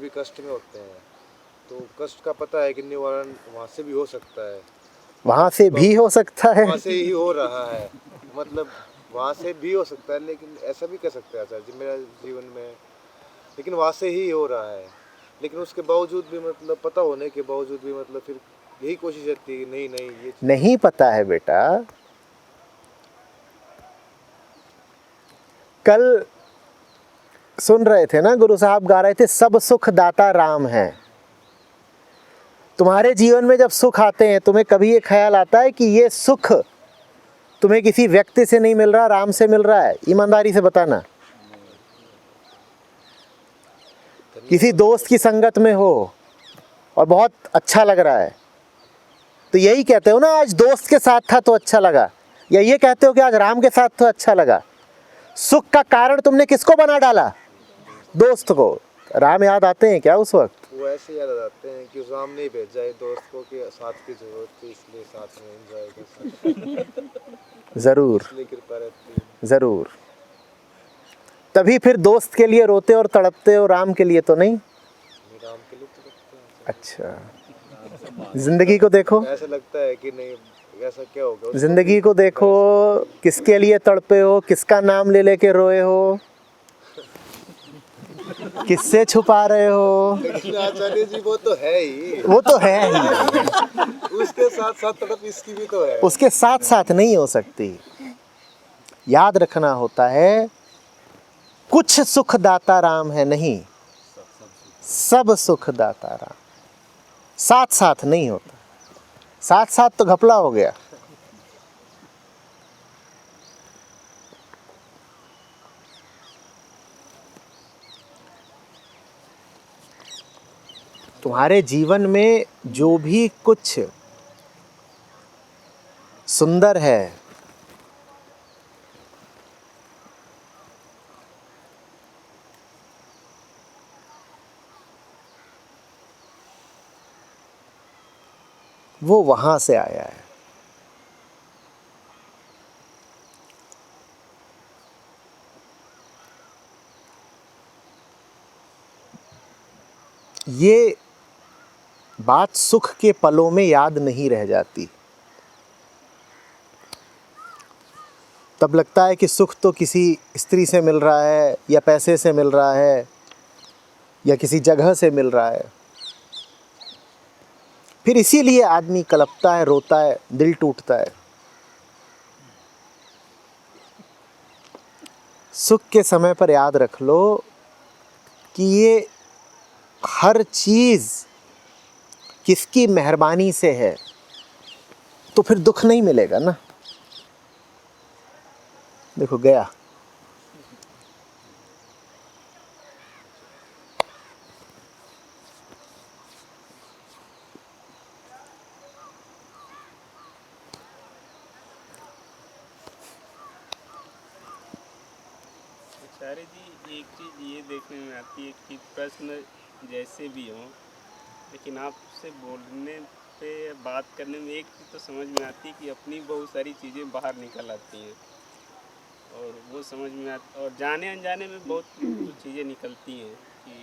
भी कष्ट में होते हैं, तो कष्ट का पता है कि निवारण वहाँ से भी हो सकता है। वहाँ से भी हो सकता है, वहाँ से ही हो रहा है, मतलब वहाँ से भी हो सकता है, लेकिन ऐसा भी कह सकते हैं सर जी मेरा जीवन में, लेकिन वहाँ से ही हो रहा है। लेकिन उसके बावजूद भी मतलब पता होने के बावजूद भी मतलब फिर यही कोशिश रहती है कि नहीं नहीं ये चीज़ नहीं पता है बेटा। कल सुन रहे थे ना, गुरु साहब गा रहे थे, सब सुख दाता राम है। तुम्हारे जीवन में जब सुख आते हैं, तुम्हें कभी ये ख्याल आता है कि ये सुख तुम्हें किसी व्यक्ति से नहीं मिल रहा, राम से मिल रहा है? ईमानदारी से बताना। किसी दोस्त की संगत में हो और बहुत अच्छा लग रहा है, तो यही कहते हो ना, आज दोस्त के साथ था तो अच्छा लगा, या ये कहते हो कि आज राम के साथ तो अच्छा लगा। सुख का कारण तुमने किसको बना डाला? दोस्त को। राम याद आते हैं क्या उस वक्त? वो ऐसे याद आ जाते हैं कि राम ने भेजा है दोस्त को कि साथ की जरूरत थी, इसलिए साथ में एंजॉय कर सकते। ज़रूर इसलिए कृपा रहती है। ज़रूर। तभी फिर दोस्त के लिए रोते और तड़पते हो, राम के लिए तो नहीं। राम के लिए तो लगता है। अच्छा, जिंदगी को देखो, ऐसा लगता है कि नहीं ऐसा क्या होगा उसको जिंदगी को देखो, किसके लिए तड़पे हो, किसका नाम ले लेके रोए हो, किससे छुपा रहे हो? लेकिन आचार्य जी वो तो है ही, वो तो है ही, उसके साथ साथ तड़प इसकी भी तो है। उसके साथ साथ नहीं हो सकती। याद रखना होता है, कुछ सुख दाता राम है नहीं, सब सुख दाता राम। साथ साथ नहीं होता, साथ साथ तो घपला हो गया। तुम्हारे जीवन में जो भी कुछ सुंदर है, वो वहां से आया है। ये बात सुख के पलों में याद नहीं रह जाती। तब लगता है कि सुख तो किसी स्त्री से मिल रहा है, या पैसे से मिल रहा है, या किसी जगह से मिल रहा है। फिर इसीलिए आदमी कलपता है, रोता है, दिल टूटता है। सुख के समय पर याद रख लो कि ये हर चीज़ किसकी मेहरबानी से है, तो फिर दुख नहीं मिलेगा ना। देखो गया। आचार्य जी, एक चीज़ ये देखने में आती है कि प्रश्न जैसे भी हों, लेकिन आपसे बोलने पे बात करने में एक चीज़ तो समझ में आती है कि अपनी बहुत सारी चीज़ें बाहर निकल आती हैं, और वो समझ में आती, और जाने अनजाने में बहुत कुछ चीज़ें निकलती हैं कि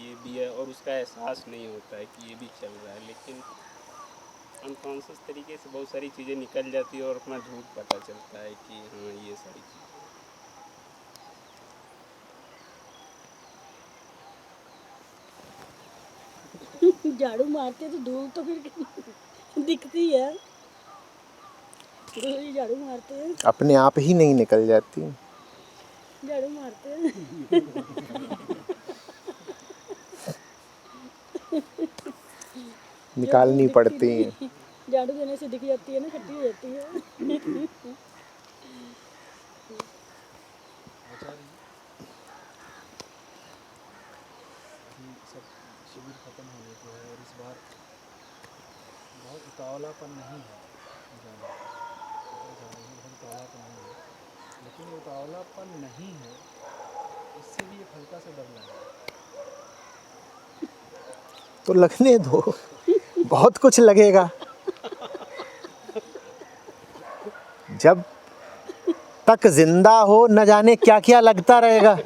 ये भी है, और उसका एहसास नहीं होता है कि ये भी चल रहा है, लेकिन अनकॉन्शियस तरीके से बहुत सारी चीज़ें निकल जाती है और अपना झूठ पता चलता है कि हाँ ये सारी चीज़ें। झाड़ू मारते तो धूल तो फिर दिखती है। धूल झाड़ू मारते हैं, अपने आप ही नहीं निकल जाती, झाड़ू मारते हैं। निकालनी पड़ती है। झाड़ू देने से दिख जाती है ना, खट्टी हो जाती है। सब शिविर खत्म होने को है, और इस बार बहुत उतावलापन नहीं है जाने में, बहुत उतावलापन नहीं है, लेकिन ये उतावलापन नहीं है, इससे भी एक हल्का सा डर लग रहा है। तो लगने दो, बहुत कुछ लगेगा। जब तक जिंदा हो न जाने क्या क्या लगता रहेगा।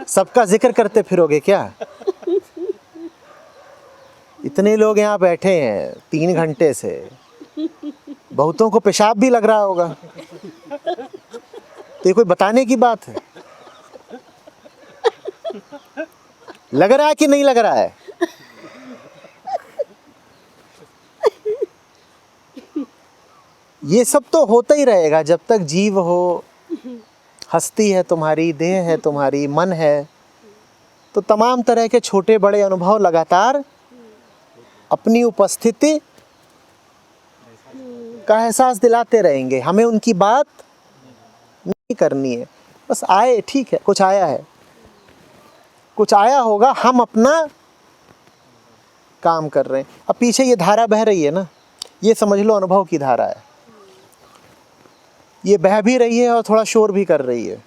सबका जिक्र करते फिरोगे क्या? इतने लोग यहाँ बैठे हैं 3 घंटे से, बहुतों को पेशाब भी लग रहा होगा। तो ये कोई बताने की बात है? लग रहा है कि नहीं लग रहा है? ये सब तो होता ही रहेगा जब तक जीव हो, हस्ती है तुम्हारी, देह है तुम्हारी, मन है, तो तमाम तरह के छोटे बड़े अनुभव लगातार अपनी उपस्थिति का एहसास दिलाते रहेंगे। हमें उनकी बात नहीं करनी है, बस आए, ठीक है, कुछ आया है, कुछ आया होगा, हम अपना काम कर रहे हैं। अब पीछे ये धारा बह रही है ना, ये समझ लो अनुभव की धारा है। ये बह भी रही है और थोड़ा शोर भी कर रही है,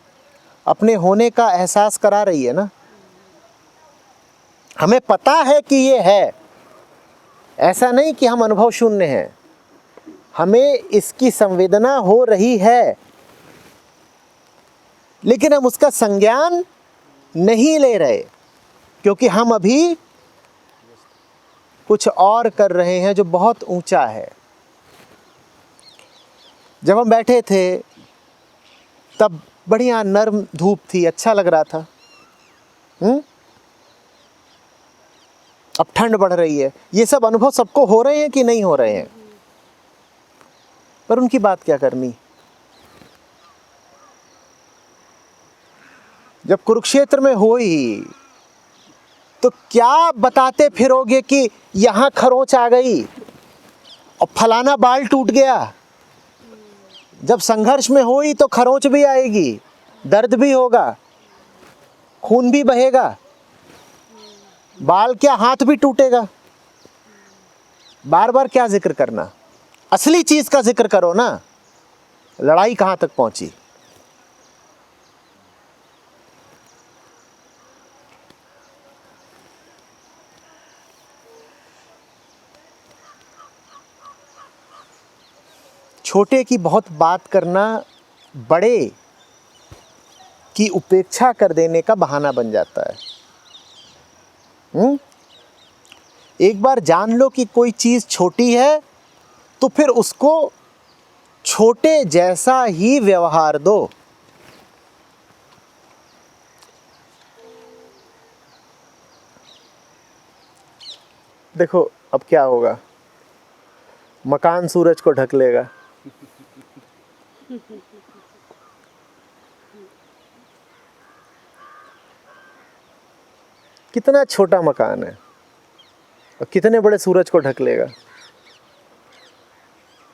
अपने होने का एहसास करा रही है ना। हमें पता है कि ये है, ऐसा नहीं कि हम अनुभव शून्य हैं, हमें इसकी संवेदना हो रही है, लेकिन हम उसका संज्ञान नहीं ले रहे, क्योंकि हम अभी कुछ और कर रहे हैं जो बहुत ऊंचा है। जब हम बैठे थे तब बढ़िया नर्म धूप थी, अच्छा लग रहा था। अब ठंड बढ़ रही है। ये सब अनुभव सबको हो रहे हैं कि नहीं हो रहे हैं? पर उनकी बात क्या करनी। जब कुरुक्षेत्र में हो ही तो क्या बताते फिरोगे कि यहां खरोंच आ गई और फलाना बाल टूट गया। जब संघर्ष में हो ही तो खरोंच भी आएगी, दर्द भी होगा, खून भी बहेगा, बाल क्या हाथ भी टूटेगा। बार बार क्या जिक्र करना, असली चीज का जिक्र करो ना। लड़ाई कहां तक पहुंची। छोटे की बहुत बात करना बड़े की उपेक्षा कर देने का बहाना बन जाता है। एक बार जान लो कि कोई चीज छोटी है तो फिर उसको छोटे जैसा ही व्यवहार दो। देखो अब क्या होगा, मकान सूरज को ढक लेगा। कितना छोटा मकान है और कितने बड़े सूरज को ढक लेगा।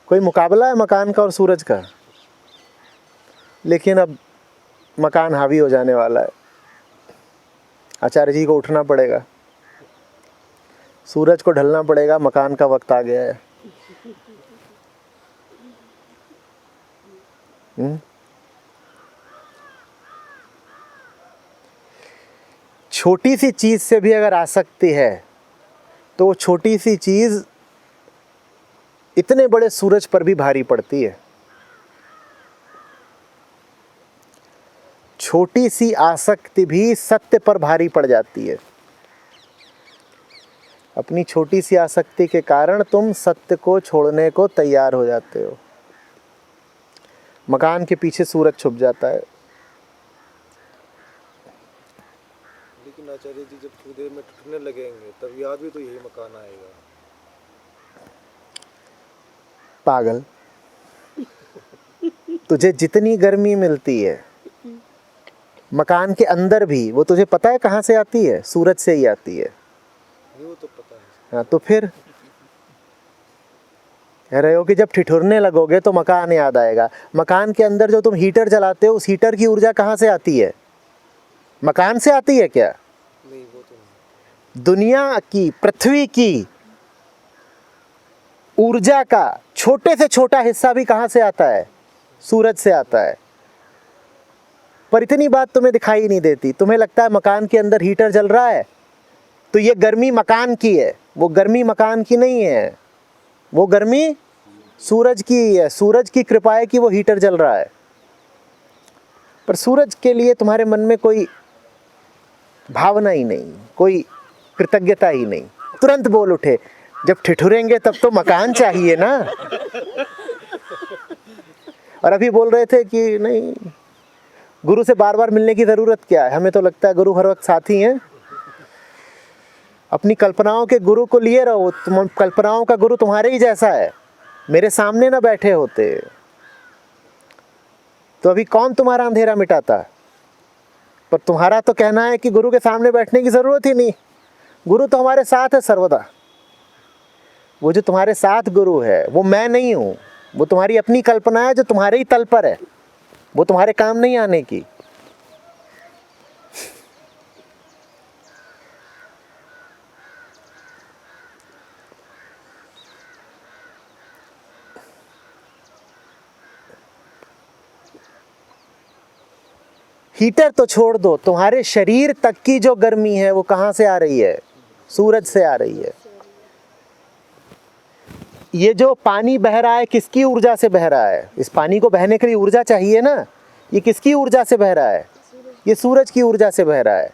कोई मुकाबला है मकान का और सूरज का। लेकिन अब मकान हावी हो जाने वाला है, आचार्य जी को उठना पड़ेगा, सूरज को ढलना पड़ेगा, मकान का वक्त आ गया है। छोटी सी चीज से भी अगर आसक्ति है तो वो छोटी सी चीज इतने बड़े सूरज पर भी भारी पड़ती है। छोटी सी आसक्ति भी सत्य पर भारी पड़ जाती है। अपनी छोटी सी आसक्ति के कारण तुम सत्य को छोड़ने को तैयार हो जाते हो। मकान के पीछे सूरज छुप जाता है। लेकिन आचार्य जी जब थोड़ी देर में टूटने लगेंगे तब याद भी तो यही मकान आएगा। पागल, तुझे जितनी गर्मी मिलती है मकान के अंदर भी, वो तुझे पता है कहाँ से आती है? सूरज से ही आती है। वो तो पता है। हाँ, तो फिर कह रहे हो कि जब ठिठुरने लगोगे तो मकान याद आएगा। मकान के अंदर जो तुम हीटर जलाते हो, उस हीटर की ऊर्जा कहाँ से आती है? मकान से आती है क्या? नहीं, वो तो नहीं। दुनिया की, पृथ्वी की ऊर्जा का छोटे से छोटा हिस्सा भी कहाँ से आता है? सूरज से आता है। पर इतनी बात तुम्हें दिखाई नहीं देती। तुम्हें लगता है मकान के अंदर हीटर जल रहा है तो ये गर्मी मकान की है। वो गर्मी मकान की नहीं है, वो गर्मी सूरज की है। सूरज की कृपा है कि वो हीटर जल रहा है। पर सूरज के लिए तुम्हारे मन में कोई भावना ही नहीं, कोई कृतज्ञता ही नहीं। तुरंत बोल उठे, जब ठिठुरेंगे तब तो मकान चाहिए ना। और अभी बोल रहे थे कि नहीं, गुरु से बार बार मिलने की ज़रूरत क्या है, हमें तो लगता है गुरु हर वक्त साथ ही हैं। अपनी कल्पनाओं के गुरु को लिए रहो, तुम कल्पनाओं का गुरु तुम्हारे ही जैसा है, मेरे सामने ना बैठे होते तो अभी कौन तुम्हारा अंधेरा मिटाता। पर तुम्हारा तो कहना है कि गुरु के सामने बैठने की ज़रूरत ही नहीं, गुरु तो हमारे साथ है सर्वदा। वो जो तुम्हारे साथ गुरु है वो मैं नहीं हूँ, वो तुम्हारी अपनी कल्पना है जो तुम्हारे ही तल पर है, वो तुम्हारे काम नहीं आने की। हीटर तो छोड़ दो, तुम्हारे शरीर तक की जो गर्मी है वो कहाँ से आ रही है? सूरज से आ रही है। ये जो पानी बह रहा है किसकी ऊर्जा से बह रहा है? इस पानी को बहने के लिए ऊर्जा चाहिए ना, ये किसकी ऊर्जा से बह रहा है? ये सूरज की ऊर्जा से बह रहा है।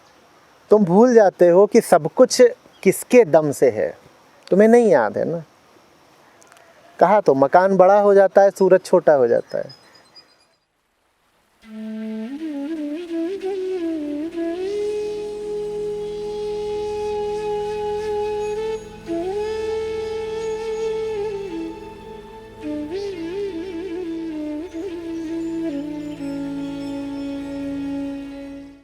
तुम भूल जाते हो कि सब कुछ किसके दम से है, तुम्हें नहीं याद है ना। कहा तो मकान बड़ा हो जाता है, सूरज छोटा हो जाता है।